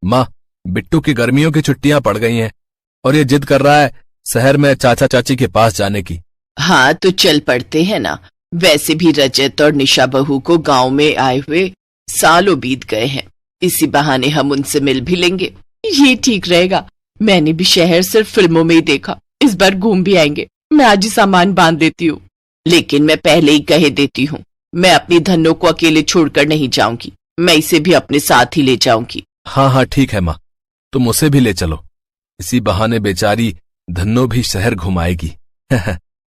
माँ, बिट्टू की गर्मियों की छुट्टियां पड़ गई हैं और ये जिद कर रहा है शहर में चाचा चाची के पास जाने की। हाँ तो चल पड़ते हैं ना। वैसे भी रजत और निशा बहू को गांव में आए हुए सालों बीत गए हैं, इसी बहाने हम उनसे मिल भी लेंगे। ये ठीक रहेगा। मैंने भी शहर सिर्फ फिल्मों में ही देखा, इस बार घूम भी आएंगे। मैं आज ही सामान बांध देती हूँ। लेकिन मैं पहले ही कह देती हूँ, मैं अपनी धन्नो को अकेले छोड़कर नहीं जाऊंगी, मैं इसे भी अपने साथ ही ले जाऊंगी। हाँ हाँ ठीक है माँ, तुम उसे भी ले चलो, इसी बहाने बेचारी धन्नो भी शहर घुमाएगी।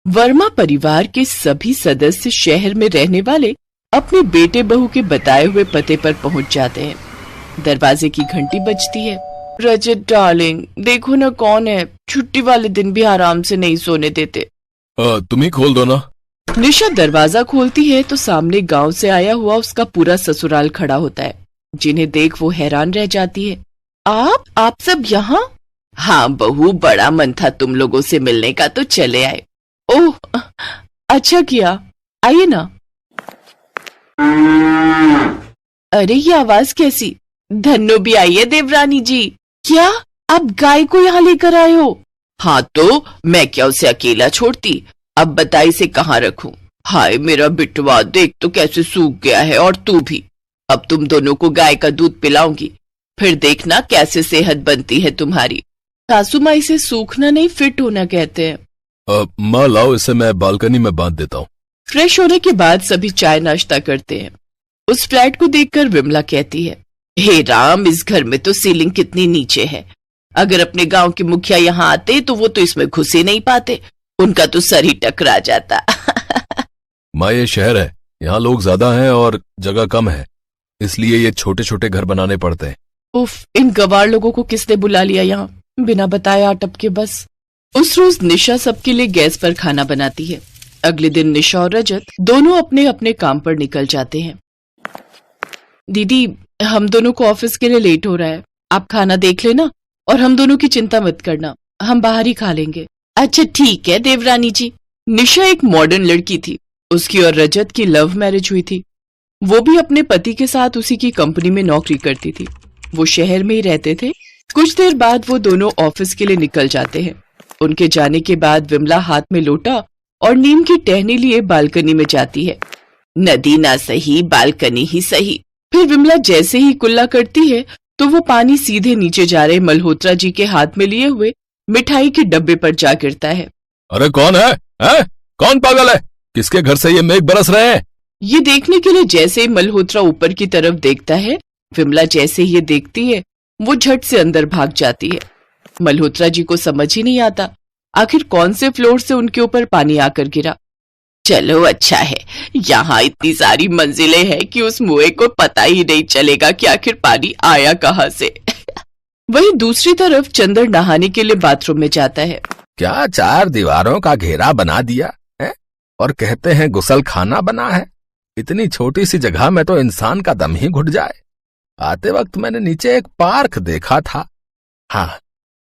वर्मा परिवार के सभी सदस्य शहर में रहने वाले अपने बेटे बहू के बताए हुए पते पर पहुंच जाते हैं। दरवाजे की घंटी बजती है। रजत डार्लिंग, देखो ना कौन है। छुट्टी वाले दिन भी आराम से नहीं सोने देते। तुम ही खोल दो ना। निशा दरवाजा खोलती है तो सामने गांव से आया हुआ उसका पूरा ससुराल खड़ा होता है, जिन्हें देख वो हैरान रह जाती है। आप सब यहाँ? हाँ बहू, बड़ा मन था तुम लोगों से मिलने का तो चले आए। ओह अच्छा किया, आइए ना। अरे ये आवाज कैसी? धन्नो भी आई है देवरानी जी। क्या आप गाय को यहाँ लेकर आए हो? हाँ तो मैं क्या उसे अकेला छोड़ती। अब बता इसे कहाँ रखूं। हाय मेरा बिटवा, देख तो कैसे सूख गया है, और तू भी। अब तुम दोनों को गाय का दूध पिलाऊंगी, फिर देखना कैसे सेहत बनती है तुम्हारी। सासू माँ इसे सूखना नहीं फिट होना कहते हैं। माँ लाओ, इसे मैं बालकनी में बांध देता हूँ। फ्रेश होने के बाद सभी चाय नाश्ता करते हैं। उस फ्लैट को देखकर विमला कहती है, हे राम, इस घर में तो सीलिंग कितनी नीचे है। अगर अपने गांव के मुखिया यहाँ आते तो वो तो इसमें घुस ही नहीं पाते, उनका तो सर ही टकरा जाता। माँ ये शहर है, यहाँ लोग ज्यादा हैं और जगह कम है, इसलिए ये छोटे छोटे घर बनाने पड़ते हैं। उफ, इन गवार लोगों को किसने बुला लिया यहाँ, बिना बताए अटप के बस। उस रोज निशा सबके लिए गैस पर खाना बनाती है। अगले दिन निशा और रजत दोनों अपने अपने काम पर निकल जाते हैं। दीदी, हम दोनों को ऑफिस के लिए लेट हो रहा है, आप खाना देख लेना और हम दोनों की चिंता मत करना, हम बाहर ही खा लेंगे। अच्छा ठीक है देवरानी जी। निशा एक मॉडर्न लड़की थी। उसकी और रजत की लव मैरिज हुई थी। वो भी अपने पति के साथ उसी की कंपनी में नौकरी करती थी। वो शहर में ही रहते थे। कुछ देर बाद वो दोनों ऑफिस के लिए निकल जाते हैं। उनके जाने के बाद विमला हाथ में लोटा और नीम की टहनी लिए बालकनी में जाती है। नदी ना सही, बालकनी ही सही। फिर विमला जैसे ही कुल्ला करती है तो वो पानी सीधे नीचे जा रहे मल्होत्रा जी के हाथ में लिए हुए मिठाई के डब्बे पर जा गिरता है। अरे कौन है? कौन पागल है? किसके घर से ये मेघ बरस रहे हैं? ये देखने के लिए जैसे ही मल्होत्रा ऊपर की तरफ देखता है, विमला जैसे ही ये देखती है वो झट से अंदर भाग जाती है। मल्होत्रा जी को समझ ही नहीं आता आखिर कौन से फ्लोर से उनके ऊपर पानी आकर गिरा। चलो अच्छा है, यहाँ इतनी सारी मंजिलें हैं कि उस मुए को पता ही नहीं चलेगा कि आखिर पानी आया कहाँ से। वहीं दूसरी तरफ चंदर नहाने के लिए बाथरूम में जाता है। क्या 4 दीवारों का घेरा बना दिया है और कहते हैं गुसल खाना बना है। इतनी छोटी सी जगह में तो इंसान का दम ही घुट जाए। आते वक्त मैंने नीचे एक पार्क देखा था। हाँ,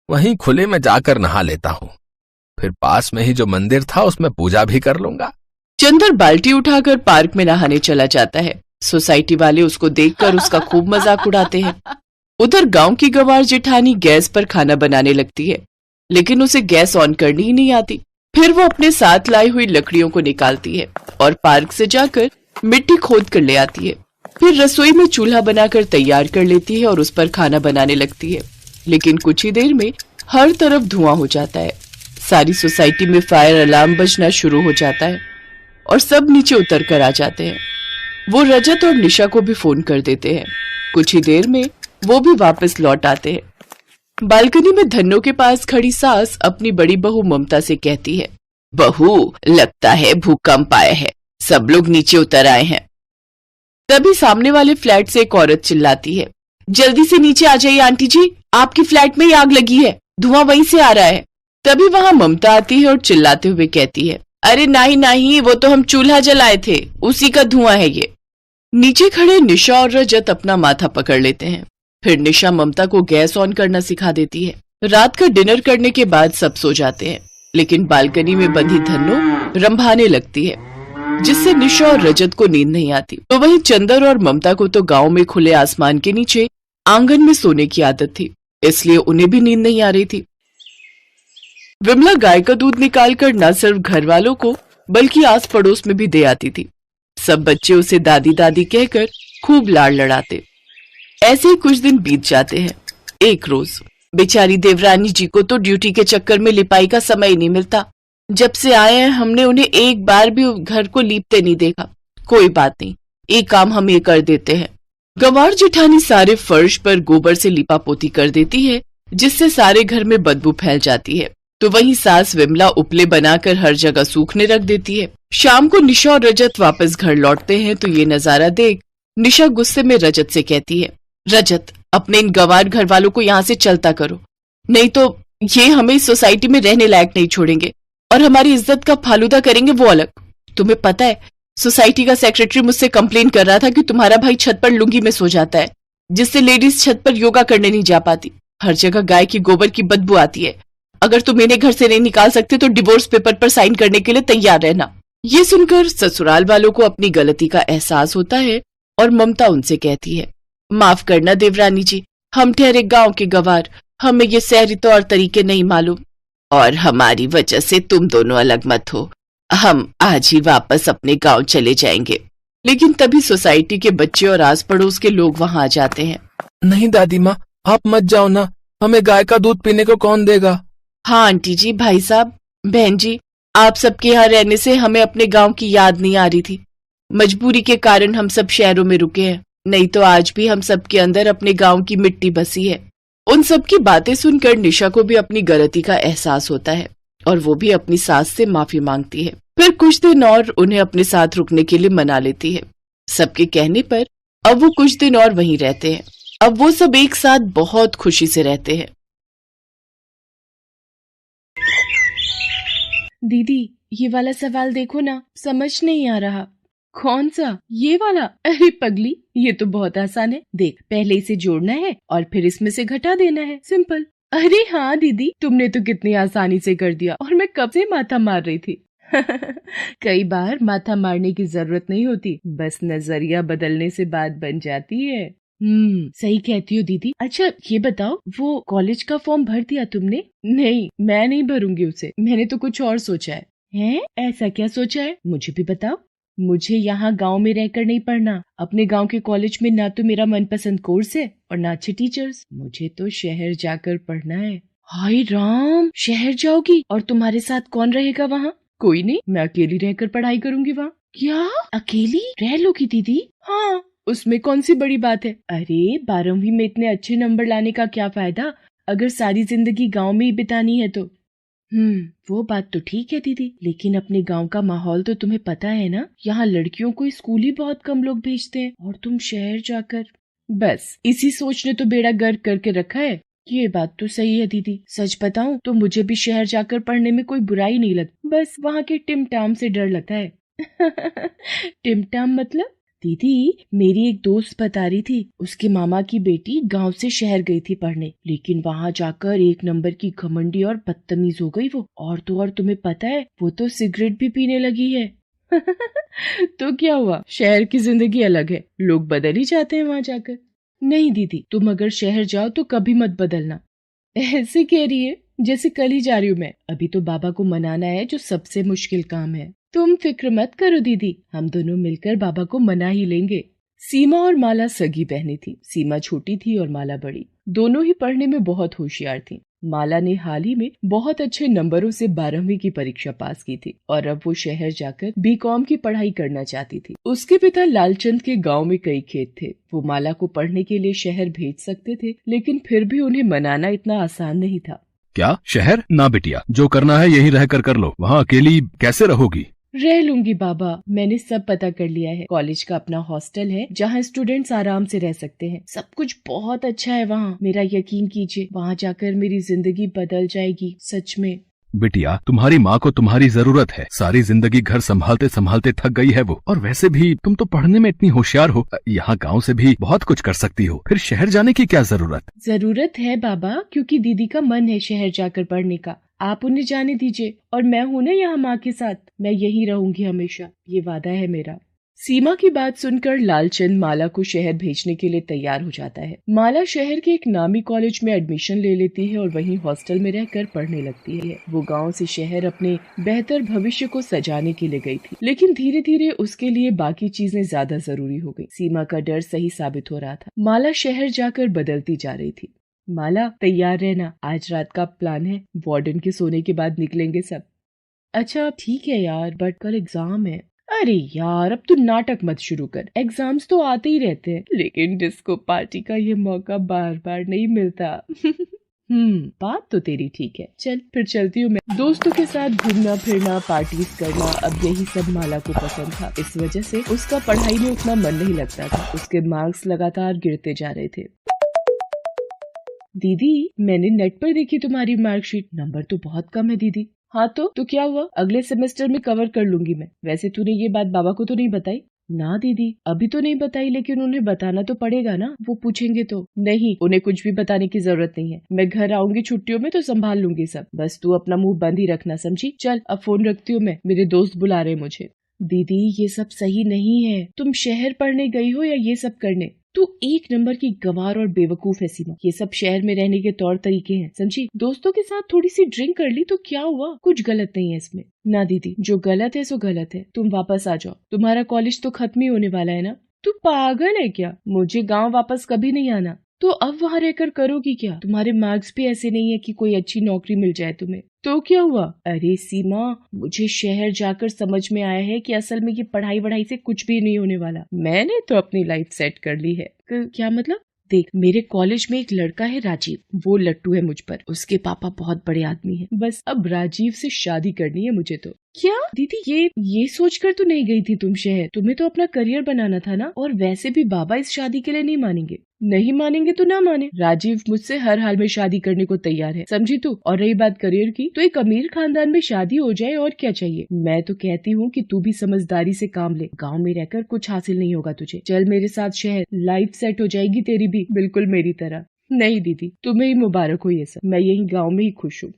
वहीं खुले में जाकर नहा लेता हूँ, फिर पास में ही जो मंदिर था उसमें पूजा भी कर लूंगा। चंदर बाल्टी उठाकर पार्क में नहाने चला जाता है। सोसाइटी वाले उसको देखकर उसका खूब मजाक उड़ाते हैं। उधर गांव की गवार जेठानी गैस पर खाना बनाने लगती है, लेकिन उसे गैस ऑन करनी ही नहीं आती। फिर वो अपने साथ लाई हुई लकड़ियों को निकालती है और पार्क से जाकर मिट्टी खोद कर ले आती है। फिर रसोई में चूल्हा बनाकर तैयार कर लेती है और उस पर खाना बनाने लगती है। लेकिन कुछ ही देर में हर तरफ धुआं हो जाता है। सारी सोसाइटी में फायर अलार्म बजना शुरू हो जाता है और सब नीचे उतर कर आ जाते हैं। वो रजत और निशा को भी फोन कर देते हैं। कुछ ही देर में वो भी वापस लौट आते हैं। बालकनी में धन्नो के पास खड़ी सास अपनी बड़ी बहू ममता से कहती है, बहू लगता है भूकंप आया है, सब लोग नीचे उतर आए हैं। तभी सामने वाले फ्लैट से एक औरत चिल्लाती है, जल्दी से नीचे आ जाइए आंटी जी, आपकी फ्लैट में ही आग लगी है, धुआं वहीं से आ रहा है। तभी वहां ममता आती है और चिल्लाते हुए कहती है, अरे नहीं नहीं, वो तो हम चूल्हा जलाए थे, उसी का धुआं है ये। नीचे खड़े निशा और रजत अपना माथा पकड़ लेते हैं। फिर निशा ममता को गैस ऑन करना सिखा देती है। रात का डिनर करने के बाद सब सो जाते हैं, लेकिन बालकनी में बंधी धन्नो रंभाने लगती है, जिससे निशा और रजत को नींद नहीं आती। तो वहीं चंदर और ममता को तो गांव में खुले आसमान के नीचे आंगन में सोने की आदत थी, इसलिए उन्हें भी नींद नहीं आ रही थी। विमला गाय का दूध निकालकर न सिर्फ घर वालों को बल्कि आस पड़ोस में भी दे आती थी। सब बच्चे उसे दादी दादी कहकर खूब लाड़ लड़ाते। ऐसे ही कुछ दिन बीत जाते हैं। एक रोज बेचारी देवरानी जी को तो ड्यूटी के चक्कर में लिपाई का समय ही नहीं मिलता। जब से आए हैं हमने उन्हें एक बार भी घर को लीपते नहीं देखा। कोई बात नहीं, एक काम हम ये कर देते हैं। गंवार जेठानी सारे फर्श पर गोबर से लिपा पोती कर देती है, जिससे सारे घर में बदबू फैल जाती है। तो वहीं सास विमला उपले बनाकर हर जगह सूखने रख देती है। शाम को निशा और रजत वापस घर लौटते हैं तो ये नजारा देख निशा गुस्से में रजत से कहती है, रजत अपने इन गंवार घर वालों को यहाँ से चलता करो, नहीं तो ये हमें इस सोसाइटी में रहने लायक नहीं छोड़ेंगे और हमारी इज्जत का फालूदा करेंगे वो अलग। तुम्हें पता है सोसाइटी का सेक्रेटरी मुझसे कंप्लेन कर रहा था कि तुम्हारा भाई छत पर लुंगी में सो जाता है, जिससे लेडीज छत पर योगा करने नहीं जा पाती। हर जगह गाय की गोबर की बदबू आती है। अगर तुम इन्हें घर से नहीं निकाल सकते तो डिवोर्स पेपर पर साइन करने के लिए तैयार रहना। ये सुनकर ससुराल वालों को अपनी गलती का एहसास होता है और ममता उनसे कहती है, माफ करना देवरानी जी, हम ठहरे गांव के गंवार, हमें ये शहरी तौर तरीके नहीं मालूम और हमारी वजह से तुम दोनों अलग मत हो। हम आज ही वापस अपने गांव चले जाएंगे। लेकिन तभी सोसाइटी के बच्चे और आस पड़ोस के लोग वहां आ जाते हैं। नहीं दादी माँ, आप मत जाओ ना, हमें गाय का दूध पीने को कौन देगा। हाँ आंटी जी, भाई साहब, बहन जी, आप सबके यहाँ रहने से हमें अपने गांव की याद नहीं आ रही थी। मजबूरी के कारण हम सब शहरों में रुके हैं, नहीं तो आज भी हम सबके अंदर अपने गांव की मिट्टी बसी है। उन सब की बातें सुनकर निशा को भी अपनी गलती का एहसास होता है और वो भी अपनी सास से माफी मांगती है। फिर कुछ दिन और उन्हें अपने साथ रुकने के लिए मना लेती है। सबके कहने पर अब वो कुछ दिन और वहीं रहते हैं। अब वो सब एक साथ बहुत खुशी से रहते हैं। दीदी, ये वाला सवाल देखो ना, समझ नहीं आ रहा। कौन सा? ये वाला? अरे पगली, ये तो बहुत आसान है। देख, पहले इसे जोड़ना है और फिर इसमें से घटा देना है, सिंपल। अरे हाँ दीदी, तुमने तो कितनी आसानी से कर दिया और मैं कब से माथा मार रही थी। कई बार माथा मारने की जरूरत नहीं होती, बस नजरिया बदलने से बात बन जाती है। सही कहती हो दीदी। अच्छा ये बताओ, वो कॉलेज का फॉर्म भर दिया तुमने? नहीं, मैं नहीं भरूंगी उसे, मैंने तो कुछ और सोचा है। हैं? ऐसा क्या सोचा है? मुझे भी बताओ। मुझे यहाँ गांव में रहकर नहीं पढ़ना। अपने गांव के कॉलेज में ना तो मेरा मनपसंद कोर्स है और ना अच्छे टीचर्स। मुझे तो शहर जाकर पढ़ना है। हाय राम, शहर जाओगी? और तुम्हारे साथ कौन रहेगा वहाँ? कोई नहीं, मैं अकेली रहकर पढ़ाई करूंगी वहाँ। क्या अकेली रह लोगी दीदी? हाँ, उसमें कौन सी बड़ी बात है। अरे 12वीं में इतने अच्छे नंबर लाने का क्या फायदा अगर सारी जिंदगी गांव में ही बितानी है तो। वो बात तो ठीक है दीदी, लेकिन अपने गांव का माहौल तो तुम्हें पता है ना। यहाँ लड़कियों को स्कूल ही बहुत कम लोग भेजते हैं और तुम शहर जाकर। बस इसी सोच ने तो बेड़ा गर्क करके रखा है। ये बात तो सही है दीदी। सच बताऊं तो मुझे भी शहर जाकर पढ़ने में कोई बुराई नहीं लगती, बस वहाँ के टिमटाम से डर लगता है। टिमटाम मतलब? दीदी, मेरी एक दोस्त बता रही थी, उसके मामा की बेटी गांव से शहर गई थी पढ़ने, लेकिन वहां जाकर 1 नंबर की घमंडी और बदतमीज हो गई वो। और तो और तुम्हें पता है, वो तो सिगरेट भी पीने लगी है। तो क्या हुआ, शहर की जिंदगी अलग है, लोग बदल ही जाते हैं वहां जाकर। नहीं दीदी, तुम अगर शहर जाओ तो कभी मत बदलना। ऐसे कह रही है जैसे कल ही जा रही हूँ मैं। अभी तो बाबा को मनाना है, जो सबसे मुश्किल काम है। तुम फिक्र मत करो दीदी, हम दोनों मिलकर बाबा को मना ही लेंगे। सीमा और माला सगी बहनें थी। सीमा छोटी थी और माला बड़ी। दोनों ही पढ़ने में बहुत होशियार थी। माला ने हाल ही में बहुत अच्छे नंबरों से 12वीं की परीक्षा पास की थी और अब वो शहर जाकर बीकॉम की पढ़ाई करना चाहती थी। उसके पिता लालचंद के गांव में कई खेत थे। वो माला को पढ़ने के लिए शहर भेज सकते थे, लेकिन फिर भी उन्हें मनाना इतना आसान नहीं था। क्या शहर? ना बिटिया, जो करना है यहीं रहकर कर लो, वहाँ अकेली कैसे रहोगी? रह लूंगी बाबा, मैंने सब पता कर लिया है। कॉलेज का अपना हॉस्टल है जहाँ स्टूडेंट्स आराम से रह सकते हैं। सब कुछ बहुत अच्छा है वहाँ, मेरा यकीन कीजिए, वहाँ जाकर मेरी जिंदगी बदल जाएगी, सच में। बिटिया, तुम्हारी माँ को तुम्हारी जरूरत है। सारी जिंदगी घर संभालते संभालते थक गई है वो। और वैसे भी तुम तो पढ़ने में इतनी होशियार हो, यहाँ गांव से भी बहुत कुछ कर सकती हो। फिर शहर जाने की क्या जरूरत? जरूरत है बाबा, क्योंकि दीदी का मन है शहर जाकर पढ़ने का। आप उन्हें जाने दीजिए और मैं हूँ ना यहाँ माँ के साथ। मैं यहीं रहूंगी हमेशा, ये वादा है मेरा। सीमा की बात सुनकर लालचंद माला को शहर भेजने के लिए तैयार हो जाता है। माला शहर के एक नामी कॉलेज में एडमिशन ले लेती है और वहीं हॉस्टल में रहकर पढ़ने लगती है। वो गांव से शहर अपने बेहतर भविष्य को सजाने के लिए गई थी, लेकिन धीरे धीरे उसके लिए बाकी चीजें ज्यादा जरूरी हो गई। सीमा का डर सही साबित हो रहा था। माला शहर जाकर बदलती जा रही थी। माला तैयार रहना, आज रात का प्लान है, वार्डन के सोने के बाद निकलेंगे सब। अच्छा ठीक है यार, बट कल एग्जाम है। अरे यार अब तू नाटक मत शुरू कर, एग्जाम्स तो आते ही रहते हैं, लेकिन डिस्को पार्टी का ये मौका बार बार नहीं मिलता। बात तो तेरी ठीक है, चल फिर चलती हूँ मैं। दोस्तों के साथ घूमना फिरना, पार्टीज करना, अब यही सब माला को पसंद था। इस वजह से उसका पढ़ाई में उतना मन नहीं लगता था। उसके मार्क्स लगातार गिरते जा रहे थे। दीदी मैंने नेट पर देखी तुम्हारी मार्कशीट, नंबर तो बहुत कम है दीदी। हाँ तो क्या हुआ, अगले सेमेस्टर में कवर कर लूंगी मैं। वैसे तूने ये बात बाबा को तो नहीं बताई? ना दीदी अभी तो नहीं बताई, लेकिन उन्हें बताना तो पड़ेगा ना, वो पूछेंगे तो। नहीं, उन्हें कुछ भी बताने की जरूरत नहीं है, मैं घर आऊंगी छुट्टियों में तो संभाल लूंगी सब। बस तू अपना मुंह बंद ही रखना, समझी? चल अब फोन रखती हूँ मैं, मेरे दोस्त बुला रहे मुझे। दीदी ये सब सही नहीं है, तुम शहर पढ़ने गई हो या ये सब करने? तू एक नंबर की गंवार और बेवकूफ है सीमा, ये सब शहर में रहने के तौर तरीके हैं, समझी? दोस्तों के साथ थोड़ी सी ड्रिंक कर ली तो क्या हुआ, कुछ गलत नहीं है इसमें। ना दीदी, जो गलत है सो गलत है, तुम वापस आ जाओ, तुम्हारा कॉलेज तो खत्म ही होने वाला है ना। तू पागल है क्या? मुझे गाँव वापस कभी नहीं आना। तो अब वहाँ रहकर करोगी क्या? तुम्हारे मार्क्स भी ऐसे नहीं है कि कोई अच्छी नौकरी मिल जाए तुम्हें। तो क्या हुआ? अरे सीमा, मुझे शहर जाकर समझ में आया है कि असल में ये पढ़ाई वढ़ाई से कुछ भी नहीं होने वाला। मैंने तो अपनी लाइफ सेट कर ली है। क्या मतलब? देख, मेरे कॉलेज में एक लड़का है राजीव, वो लट्टू है मुझ पर, उसके पापा बहुत बड़े आदमी हैं। बस अब राजीव से शादी करनी है मुझे तो। क्या दीदी, ये सोचकर तो नहीं गई थी तुम शहर? तुम्हें तो अपना करियर बनाना था ना। और वैसे भी बाबा इस शादी के लिए नहीं मानेंगे। नहीं मानेंगे तो ना माने, राजीव मुझसे हर हाल में शादी करने को तैयार है, समझी तू? और रही बात करियर की, तो एक अमीर खानदान में शादी हो जाए और क्या चाहिए। मैं तो कहती हूँ कि तू भी समझदारी से काम ले, गाँव में रहकर कुछ हासिल नहीं होगा तुझे। चल मेरे साथ शहर, लाइफ सेट हो जाएगी तेरी भी, बिल्कुल मेरी तरह। नहीं दीदी, तुम्हें ही मुबारक हो ये सब, मैं यही गाँव में ही खुश हूँ।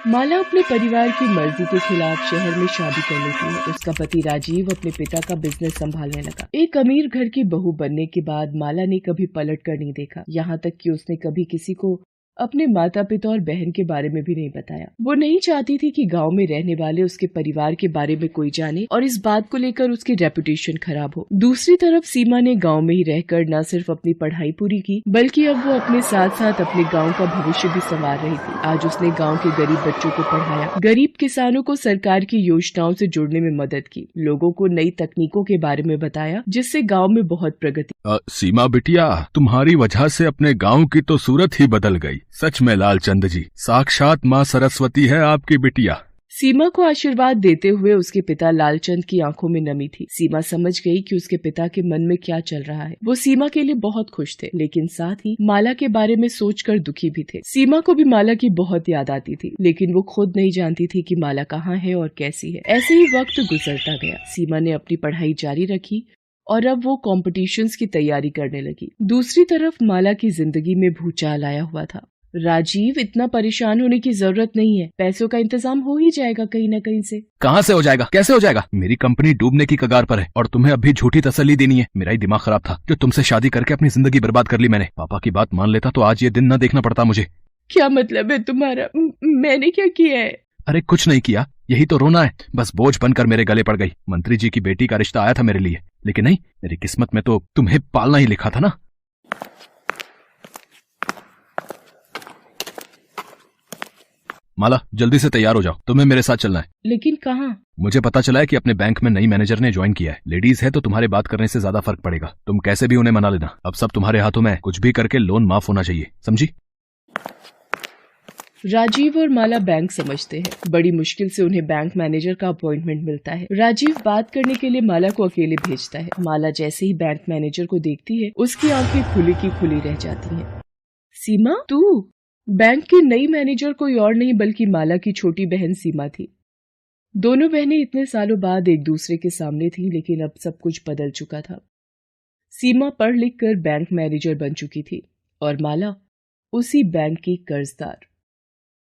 माला अपने परिवार की मर्जी के खिलाफ शहर में शादी कर लेती है। उसका पति राजीव अपने पिता का बिजनेस संभालने लगा। एक अमीर घर की बहू बनने के बाद माला ने कभी पलट कर नहीं देखा, यहाँ तक कि उसने कभी किसी को अपने माता पिता और बहन के बारे में भी नहीं बताया। वो नहीं चाहती थी कि गांव में रहने वाले उसके परिवार के बारे में कोई जाने और इस बात को लेकर उसकी रेपुटेशन खराब हो। दूसरी तरफ सीमा ने गांव में ही रहकर न सिर्फ अपनी पढ़ाई पूरी की, बल्कि अब वो अपने साथ साथ अपने गांव का भविष्य भी संवार रही थी। आज उसने गांव के गरीब बच्चों को पढ़ाया, गरीब किसानों को सरकार की योजनाओं से जुड़ने में मदद की, लोगों को नई तकनीकों के बारे में बताया, जिससे गाँव में बहुत प्रगति। सीमा बिटिया, तुम्हारी वजह से अपने गाँव की तो सूरत ही बदल गई। सच में लालचंद जी, साक्षात माँ सरस्वती है आपकी बिटिया। सीमा को आशीर्वाद देते हुए उसके पिता लालचंद की आंखों में नमी थी। सीमा समझ गई कि उसके पिता के मन में क्या चल रहा है। वो सीमा के लिए बहुत खुश थे, लेकिन साथ ही माला के बारे में सोचकर दुखी भी थे। सीमा को भी माला की बहुत याद आती थी, लेकिन वो खुद नहीं जानती थी कि माला कहाँ है और कैसी है। ऐसे ही वक्त गुजरता गया। सीमा ने अपनी पढ़ाई जारी रखी और अब वो कॉम्पिटिशन्स की तैयारी करने लगी। दूसरी तरफ माला की जिंदगी में भूचाल आया हुआ था। राजीव, इतना परेशान होने की जरूरत नहीं है, पैसों का इंतजाम हो ही जाएगा कहीं न कहीं से। कहाँ से हो जाएगा, कैसे हो जाएगा? मेरी कंपनी डूबने की कगार पर है और तुम्हें अभी झूठी तसल्ली देनी है। मेरा ही दिमाग खराब था जो तुमसे शादी करके अपनी जिंदगी बर्बाद कर ली मैंने। पापा की बात मान लेता तो आज ये दिन न देखना पड़ता मुझे। क्या मतलब है तुम्हारा? मैंने क्या किया है? अरे कुछ नहीं किया, यही तो रोना है। बस बोझ बनकर मेरे गले पड़ गई। मंत्री जी की बेटी का रिश्ता आया था मेरे लिए, लेकिन नहीं, मेरी किस्मत में तो तुम्हें पालना ही लिखा था ना। माला, जल्दी से तैयार हो जाओ, तुम्हें मेरे साथ चलना है। लेकिन कहाँ? मुझे पता चला है कि अपने बैंक में नई मैनेजर ने ज्वाइन किया है। लेडीज है तो तुम्हारे बात करने से ज्यादा फर्क पड़ेगा। तुम कैसे भी उन्हें मना लेना। अब सब तुम्हारे हाथों में है, कुछ भी करके लोन माफ होना चाहिए, समझी? राजीव और माला बैंक समझते हैं। बड़ी मुश्किल से उन्हें बैंक मैनेजर का अपॉइंटमेंट मिलता है। राजीव बात करने के लिए माला को अकेले भेजता है। माला जैसे ही बैंक मैनेजर को देखती है, उसकी आंखें खुली की खुली रह जाती हैं। सीमा, तू? बैंक की नई मैनेजर कोई और नहीं बल्कि माला की छोटी बहन सीमा थी। दोनों बहनें इतने सालों बाद एक दूसरे के सामने थी, लेकिन अब सब कुछ बदल चुका था। सीमा पढ़ लिख कर बैंक मैनेजर बन चुकी थी और माला उसी बैंक की कर्जदार।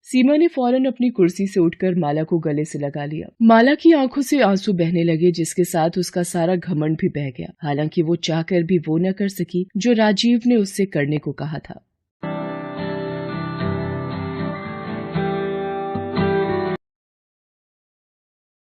सीमा ने फौरन अपनी कुर्सी से उठकर माला को गले से लगा लिया। माला की आंखों से आंसू बहने लगे, जिसके साथ उसका सारा घमंड भी बह गया। हालांकि वो चाहकर भी वो न कर सकी जो राजीव ने उससे करने को कहा था।